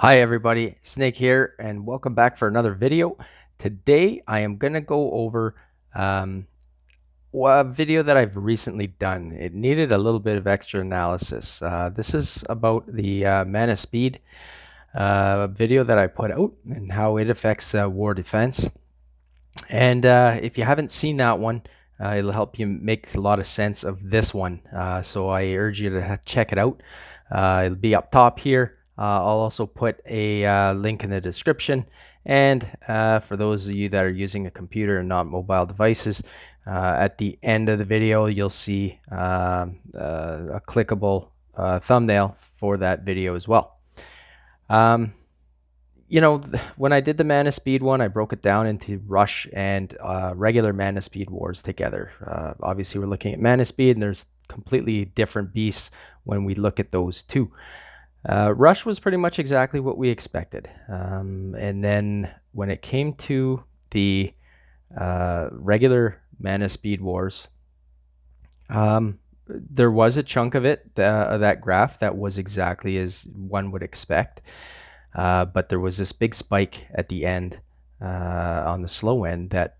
Hi everybody, Snake here, and welcome back for another video. Today I am going to go over a video that I've recently done. It needed a little bit of extra analysis. This is about the mana speed video that I put out and how it affects war defense. And if you haven't seen that one, it'll help you make a lot of sense of this one. So I urge you to check it out. It'll be up top here. I'll also put a link in the description. And for those of you that are using a computer and not mobile devices, at the end of the video, you'll see a clickable thumbnail for that video as well. When I did the mana speed one, I broke it down into rush and regular mana speed wars together. Obviously, we're looking at mana speed, and there's completely different beasts when we look at those two. Rush was pretty much exactly what we expected. And then when it came to the regular mana speed wars, there was a chunk of it, that graph, that was exactly as one would expect. But there was this big spike at the end on the slow end that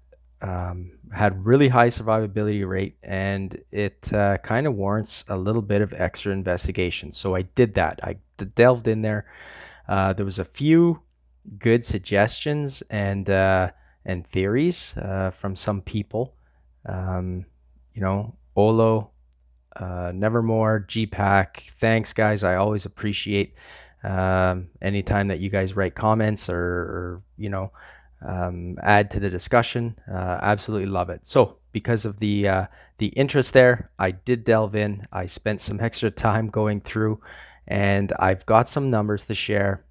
had really high survivability rate, and it kind of warrants a little bit of extra investigation. So I did that. I delved in there. There was a few good suggestions and theories from some people. Olo, Nevermore, GPAC. Thanks, guys. I always appreciate anytime that you guys write comments or add to the discussion. Absolutely love it. So because of the interest there, I did delve in. I spent some extra time going through, and I've got some numbers to share.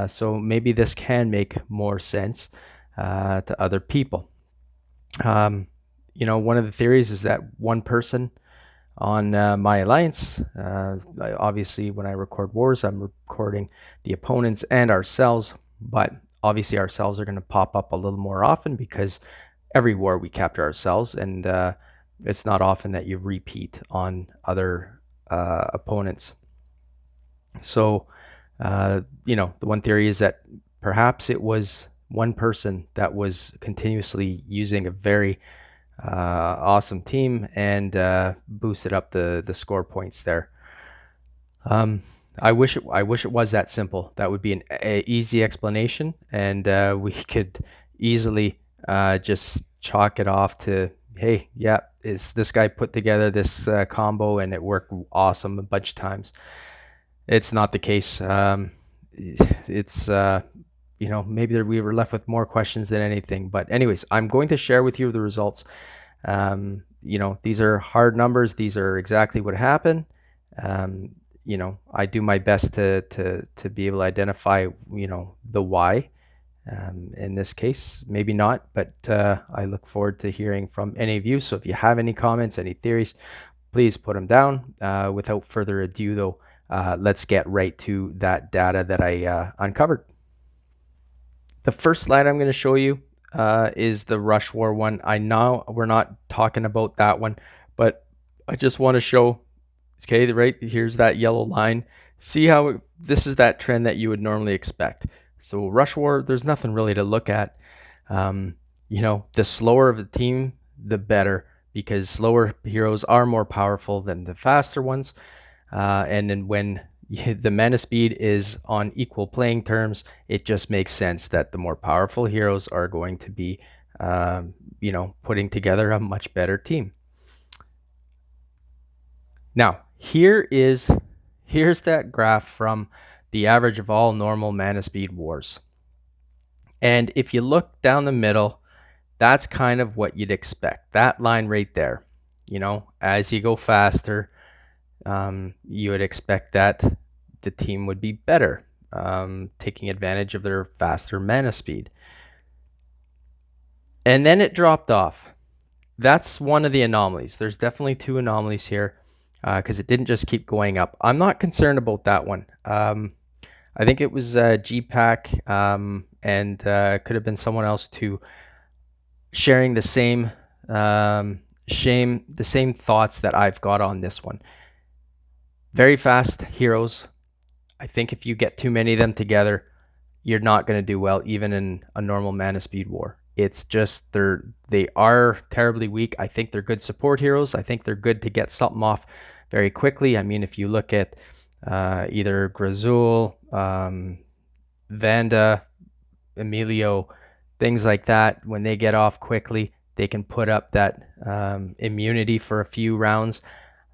So maybe this can make more sense to other people. One of the theories is that one person on my alliance, obviously when I record wars, I'm recording the opponents and ourselves, but obviously ourselves are going to pop up a little more often because every war we capture ourselves, and it's not often that you repeat on other opponents. So the one theory is that perhaps it was one person that was continuously using a very awesome team and boosted up the score points there. I wish it was that simple. That would be an easy explanation, and we could easily just chalk it off to, hey, yeah, this guy put together this combo and it worked awesome a bunch of times. It's not the case. It's maybe we were left with more questions than anything. But anyways, I'm going to share with you the results. These are hard numbers. These are exactly what happened. I do my best to be able to identify, the why. In this case, maybe not, but I look forward to hearing from any of you. So if you have any comments, any theories, please put them down. Without further ado, though, let's get right to that data that I uncovered. The first slide I'm going to show you is the Rush War one. I know we're not talking about that one, but I just want to show, okay, right here's that yellow line. See how this is that trend that you would normally expect. So Rush War, there's nothing really to look at. The slower of the team, the better, because slower heroes are more powerful than the faster ones. And then when the mana speed is on equal playing terms, it just makes sense that the more powerful heroes are going to be, putting together a much better team. Now, here's that graph from the average of all normal mana speed wars. And if you look down the middle, that's kind of what you'd expect. That line right there, as you go faster, you would expect that the team would be better, taking advantage of their faster mana speed. And then it dropped off. That's one of the anomalies. There's definitely two anomalies here because it didn't just keep going up. I'm not concerned about that one. I think it was GPAC and could have been someone else too, sharing the same thoughts that I've got on this one. Very fast heroes. I think if you get too many of them together, you're not going to do well even in a normal mana speed war. It's just they are terribly weak. I think they're good support heroes. I think they're good to get something off very quickly. I mean, if you look at either Grazul, Vanda, Emilio, things like that, when they get off quickly, they can put up that immunity for a few rounds.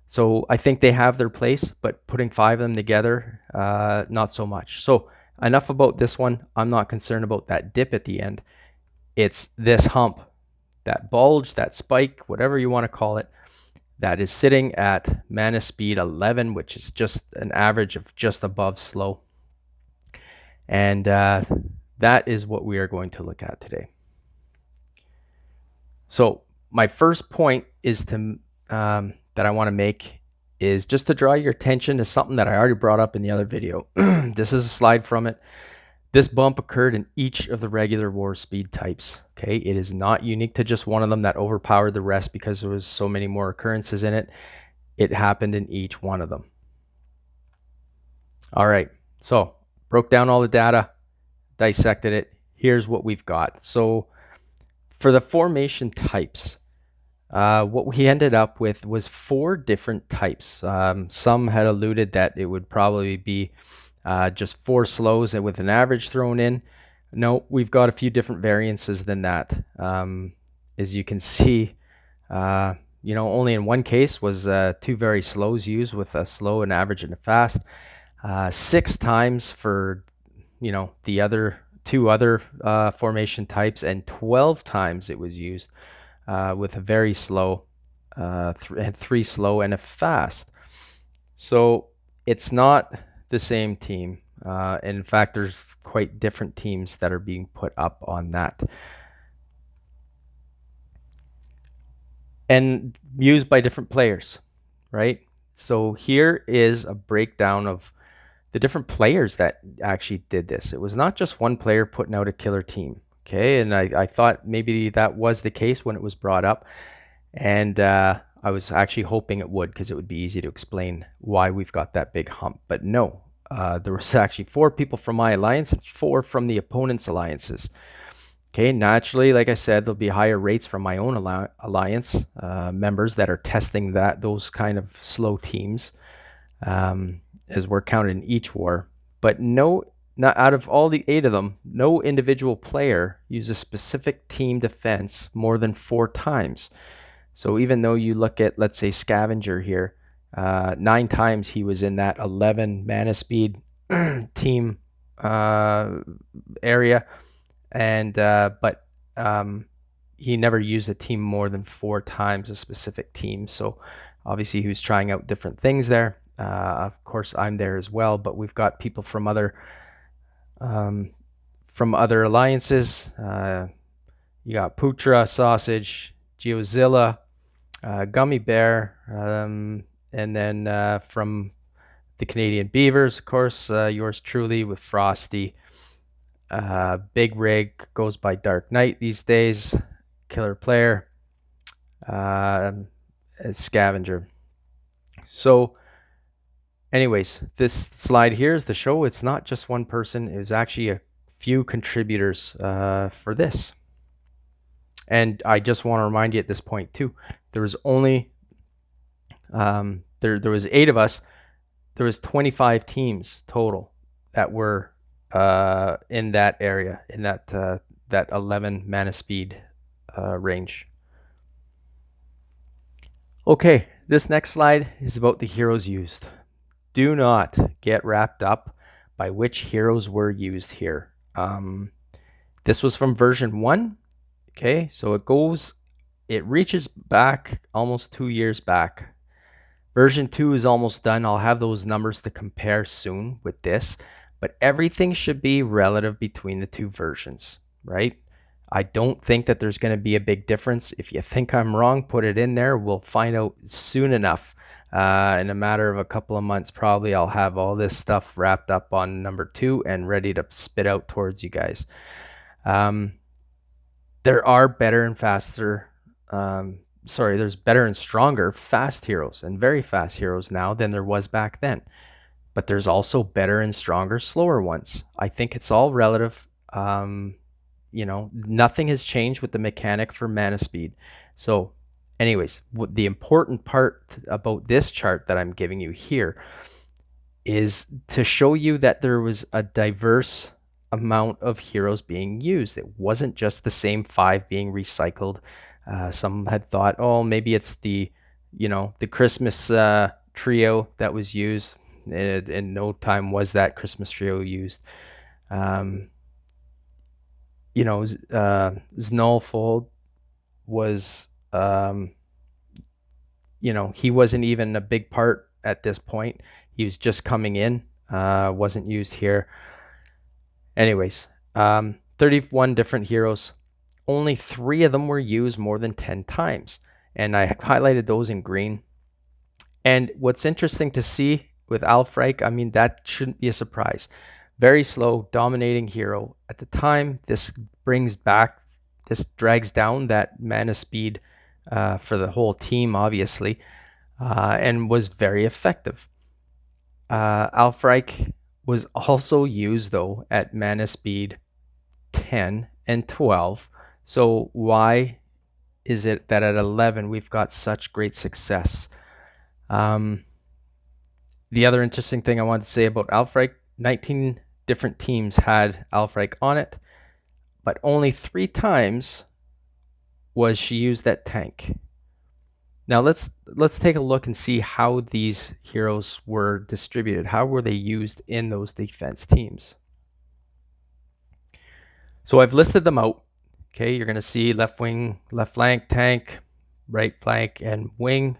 So I think they have their place, but putting 5 of them together, not so much. So enough about this one. I'm not concerned about that dip at the end. It's this hump, that bulge, that spike, whatever you want to call it, that is sitting at mana speed 11, which is just an average of just above slow. And that is what we are going to look at today. So my first point is that I want to make is just to draw your attention to something that I already brought up in the other video. This is a slide from it. This bump occurred in each of the regular war speed types. Okay, it is not unique to just one of them that overpowered the rest because there was so many more occurrences in it. It happened in each one of them. All right, so broke down all the data, dissected it. Here's what we've got. So for the formation types, what we ended up with was 4 different types. Some had alluded that it would probably be just 4 slows and with an average thrown in. No, we've got a few different variances than that. As you can see, only in one case was 2 very slows used with a slow, an average, and a fast. 6 times for the other 2 other formation types, and 12 times it was used with a very slow, 3 slow, and a fast. So it's not the same team. In fact, there's quite different teams that are being put up on that. And used by different players, right? So here is a breakdown of the different players that actually did this. It was not just one player putting out a killer team. Okay, and I thought maybe that was the case when it was brought up. And I was actually hoping it would, because it would be easy to explain why we've got that big hump. But no, there was actually 4 people from my alliance and 4 from the opponent's alliances. Okay, naturally, like I said, there'll be higher rates from my own alliance members that are testing those kind of slow teams, as we're counted in each war. But not out of all the 8 of them, no individual player used a specific team defense more than 4 times. So even though you look at, let's say, Scavenger here, 9 times he was in that 11 mana speed team area, and but he never used a team more than 4 times, a specific team. So obviously he was trying out different things there. Of course, I'm there as well, but we've got people from other alliances. You got Putra, Sausage, Geozilla, Gummy Bear, and then from the Canadian Beavers, of course, yours truly with Frosty. Big Rig goes by Dark Knight these days. Killer Player, Scavenger. So anyways, this slide here is to show it's not just one person. It was actually a few contributors for this. And I just want to remind you at this point too, there was only there was 8 of us. There was 25 teams total that were in that area, in that 11 mana speed range. Okay, this next slide is about the heroes used. Do not get wrapped up by which heroes were used here. This was from version 1. Okay, so it reaches back almost 2 years back. Version 2 is almost done. I'll have those numbers to compare soon with this, but everything should be relative between the 2 versions, right? I don't think that there's going to be a big difference. If you think I'm wrong, put it in there. We'll find out soon enough. In a matter of a couple of months, probably I'll have all this stuff wrapped up on number 2 and ready to spit out towards you guys. There are better and faster, there's better and stronger fast heroes and very fast heroes now than there was back then. but there's also better and stronger, slower ones. I think it's all relative. Nothing has changed with the mechanic for mana speed. So anyways, the important part about this chart that I'm giving you here is to show you that there was a diverse amount of heroes being used. It wasn't just the same 5 being recycled. Some had thought, oh, maybe it's the Christmas trio that was used. In no time was that Christmas trio used. Znolfold was, he wasn't even a big part at this point. He was just coming in, wasn't used here. Anyways, 31 different heroes. Only 3 of them were used more than 10 times. And I highlighted those in green. And what's interesting to see with Alfreich, I mean, that shouldn't be a surprise. Very slow, dominating hero. At the time, this drags down that mana speed for the whole team, obviously, and was very effective. Alfreich was also used, though, at mana speed 10 and 12. So why is it that at 11 we've got such great success? The other interesting thing I wanted to say about Alfreich, 19 different teams had Alfreich on it, but only 3 times was she used at tank. Now let's take a look and see how these heroes were distributed. How were they used in those defense teams? So I've listed them out. Okay, you're going to see left wing, left flank, tank, right flank, and wing.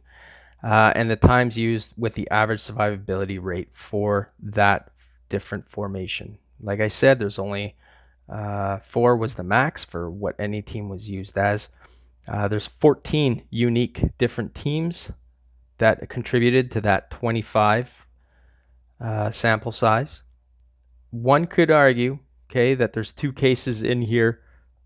And the times used with the average survivability rate for that different formation. Like I said, there's only 4 was the max for what any team was used as. There's 14 unique different teams that contributed to that 25 sample size. One could argue, okay, that there's 2 cases in here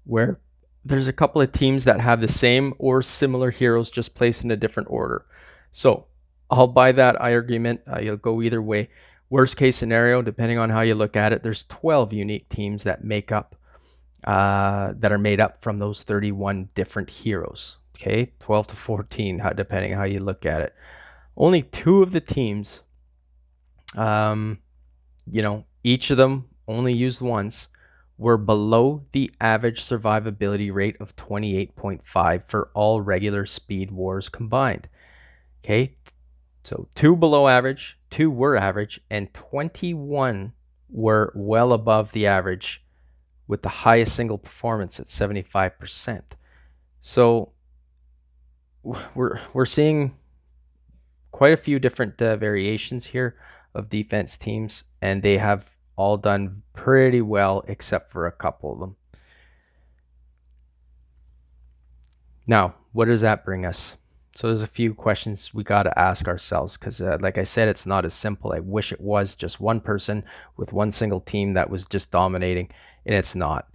where there's a couple of teams that have the same or similar heroes just placed in a different order. So I'll buy that argument. You'll go either way. Worst case scenario, depending on how you look at it, there's 12 unique teams that are made up from those 31 different heroes. Okay, 12 to 14, depending how you look at it. Only 2 of the teams, each of them only used once, were below the average survivability rate of 28.5 for all regular speed wars combined. Okay, so 2 below average, 2 were average, and 21 were well above the average with the highest single performance at 75%. So we're seeing quite a few different variations here of defense teams, and they have all done pretty well except for a couple of them. Now, what does that bring us? So there's a few questions we got to ask ourselves because, like I said, it's not as simple. I wish it was just one person with one single team that was just dominating, and it's not.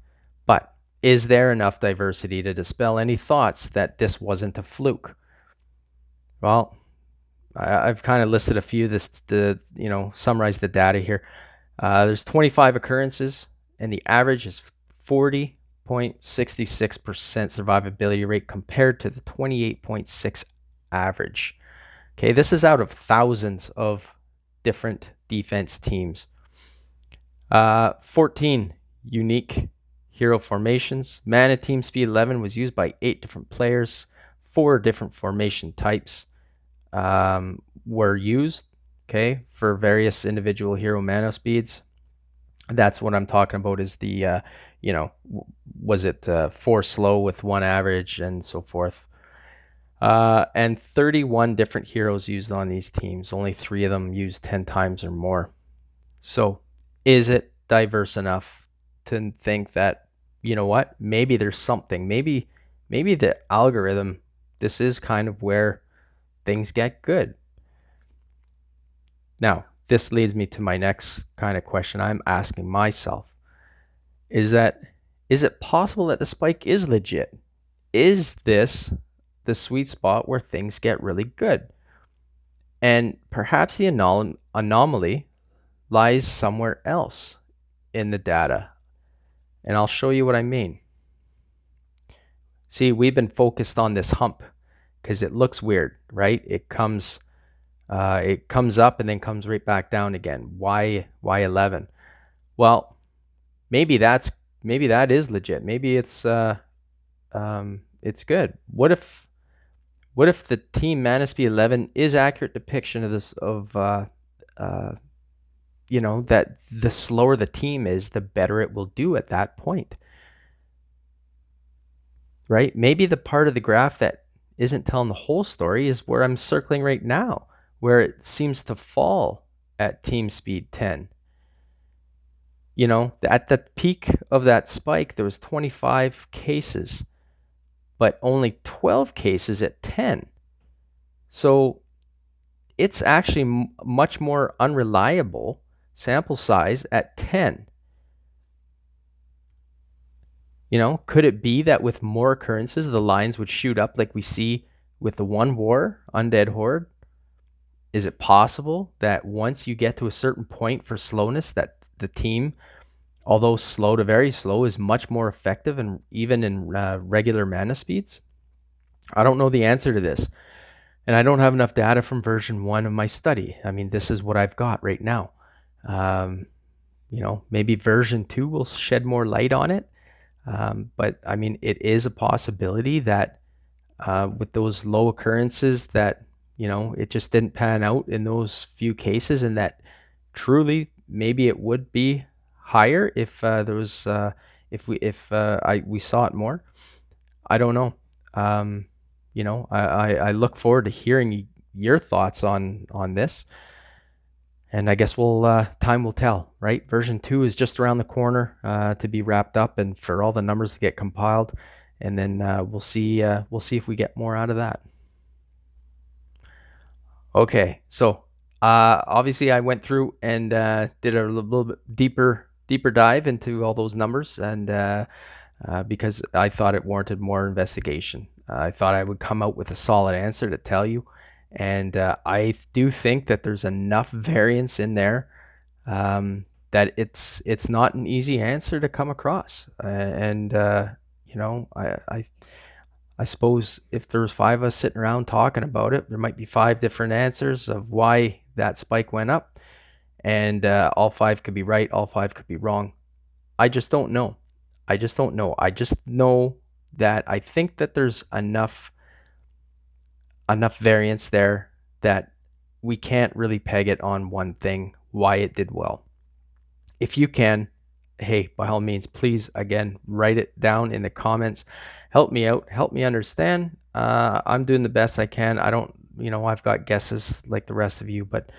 But is there enough diversity to dispel any thoughts that this wasn't a fluke? Well, I've kind of listed a few. Summarize the data here. There's 25 occurrences, and the average is 40.66% survivability rate compared to the 28.6 average. Okay, this is out of thousands of different defense teams. 14 unique hero formations. Mana team speed 11 was used by 8 different players. 4 different formation types were used, okay, for various individual hero mana speeds. That's what I'm talking about is the, was it 4 slow with 1 average and so forth. And 31 different heroes used on these teams. Only 3 of them used 10 times or more. So is it diverse enough to think that, you know what, maybe there's something, maybe the algorithm, this is kind of where things get good. Now, this leads me to my next kind of question I'm asking myself is it possible that the spike is legit? Is this the sweet spot where things get really good? And perhaps the anomaly, lies somewhere else in the data. And I'll show you what I mean. See, we've been focused on this hump because it looks weird, right? It comes up and then comes right back down again. Why 11? Well, maybe that is legit. Maybe it's good. What if the team Manaspeed 11 is accurate depiction of this that the slower the team is, the better it will do at that point. Right? Maybe the part of the graph that isn't telling the whole story is where I'm circling right now, where it seems to fall at team speed 10. At the peak of that spike, there was 25 cases, but only 12 cases at 10. So it's actually much more unreliable sample size at 10. Could it be that with more occurrences, the lines would shoot up like we see with the one war, Undead Horde? Is it possible that once you get to a certain point for slowness, that the team, although slow to very slow, is much more effective and even in regular mana speeds? I don't know the answer to this. And I don't have enough data from version 1 of my study. I mean, this is what I've got right now. Maybe version 2 will shed more light on it. But I mean, it is a possibility that with those low occurrences that, it just didn't pan out in those few cases, and that truly maybe it would be higher if there was we saw it more. I don't know. I look forward to hearing your thoughts on this. And I guess time will tell, right? Version 2 is just around the corner to be wrapped up, and for all the numbers to get compiled, and then we'll see if we get more out of that. Okay, so obviously I went through and did a little bit deeper dive into all those numbers, and because I thought it warranted more investigation. I thought I would come out with a solid answer to tell you. And I do think that there's enough variance in there that it's not an easy answer to come across. I suppose if there's 5 of us sitting around talking about it, there might be 5 different answers of why that spike went up, and all 5 could be right, all 5 could be wrong. I just don't know. I just know that I think that there's enough variance there that we can't really peg it on one thing why it did well. If you can, hey, by all means, please, again, write it down in the comments. Help me out. Help me understand. I'm doing the best I can. I don't, I've got guesses like the rest of you, but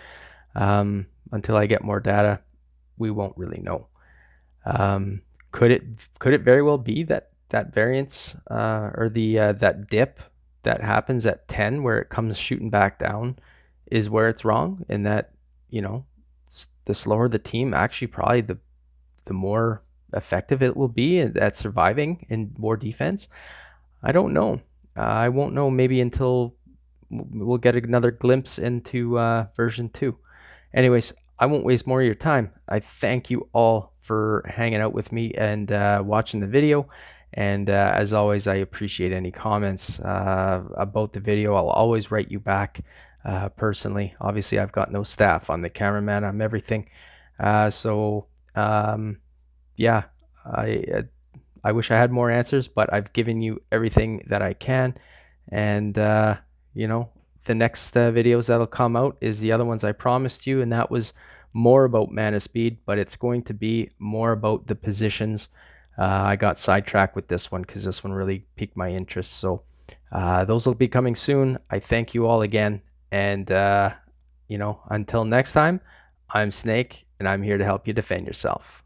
until I get more data, we won't really know. Could it very well be that variance or that dip that happens at 10 where it comes shooting back down is where it's wrong, and that the slower the team, actually probably the more effective it will be at surviving in war defense? I don't know. I won't know maybe until we'll get another glimpse into version 2. Anyways, I won't waste more of your time. I thank you all for hanging out with me and watching the video. And as always, I appreciate any comments about the video. I'll always write you back personally. Obviously, I've got no staff. I'm the cameraman. I'm everything. Yeah, I wish I had more answers, but I've given you everything that I can. And, the next videos that'll come out is the other ones I promised you, and that was more about mana speed, but it's going to be more about the positions. I got sidetracked with this one because this one really piqued my interest. So those will be coming soon. I thank you all again. And, until next time, I'm Snake, and I'm here to help you defend yourself.